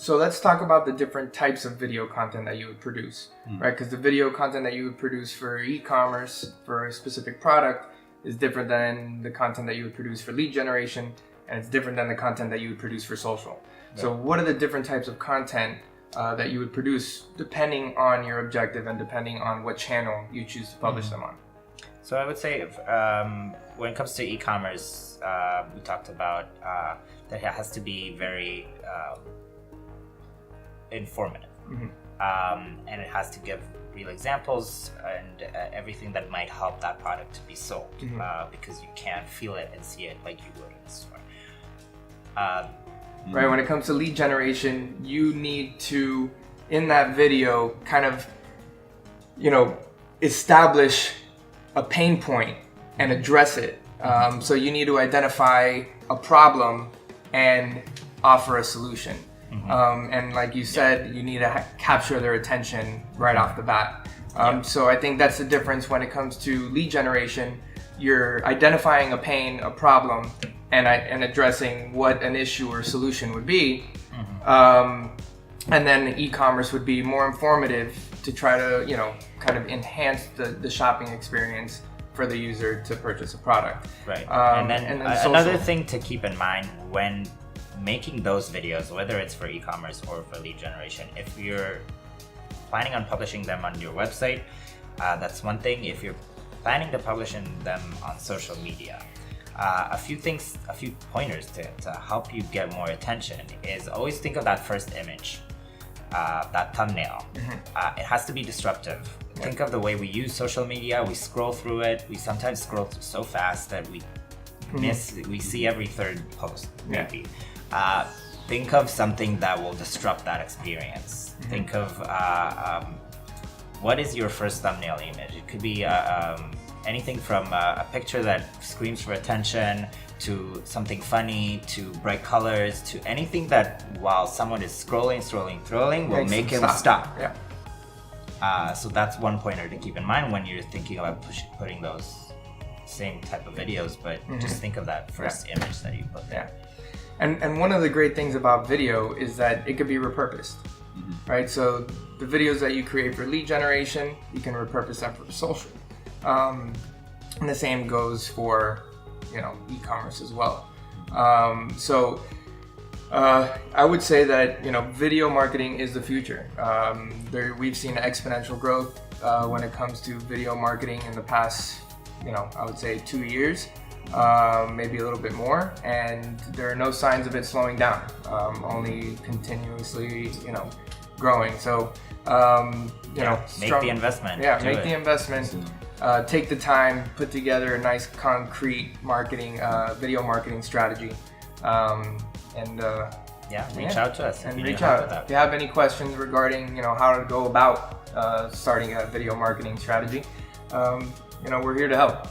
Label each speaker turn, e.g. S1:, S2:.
S1: So let's talk about the different types of video content that you would produce, right? Because the video content that you would produce for e-commerce for a specific product is different than the content that you would produce for lead generation, and it's different than the content that you would produce for social. Right. So what are the different types of content that you would produce depending on your objective and depending on what channel you choose to publish them on?
S2: So I would say when it comes to e-commerce, we talked about that it has to be very informative. And it has to give real examples and everything that might help that product to be sold, because you can't feel it and see it like you would in the store.
S1: Right, when it comes to lead generation, you need to, in that video, kind of, establish a pain point and address it. So you need to identify a problem and offer a solution. And like you said, you need to capture their attention right off the bat. So I think that's the difference when it comes to lead generation. You're identifying a pain, a problem, and addressing what an issue or solution would be. And then e-commerce would be more informative to try to, kind of enhance the shopping experience for the user to purchase a product.
S2: Right. And then another thing to keep in mind when making those videos, whether it's for e-commerce or for lead generation, if you're planning on publishing them on your website, that's one thing. If you're planning to publish them on social media, a few pointers to help you get more attention is always think of that first image, that thumbnail. It has to be disruptive. Think of the way we use social media. We scroll through it. We sometimes scroll through so fast that we we see every third post, maybe. Think of something that will disrupt that experience. Think of what is your first thumbnail image? It could be anything from a picture that screams for attention to something funny to bright colors to anything that while someone is scrolling will make him stop. So that's one pointer to keep in mind when you're thinking about putting those same type of videos, but just think of that first image that you put there.
S1: And one of the great things about video is that it could be repurposed, right? So the videos that you create for lead generation, you can repurpose them for social. And the same goes for, e-commerce as well. So I would say that, video marketing is the future. We've seen exponential growth when it comes to video marketing in the past, I would say 2 years. Maybe a little bit more, and there are no signs of it slowing down, only continuously, growing. So,
S2: make the investment.
S1: Make the investment. Take the time, put together a nice concrete marketing, video marketing strategy, and
S2: reach out to us.
S1: And reach out. If you have any questions regarding, how to go about starting a video marketing strategy, we're here to help.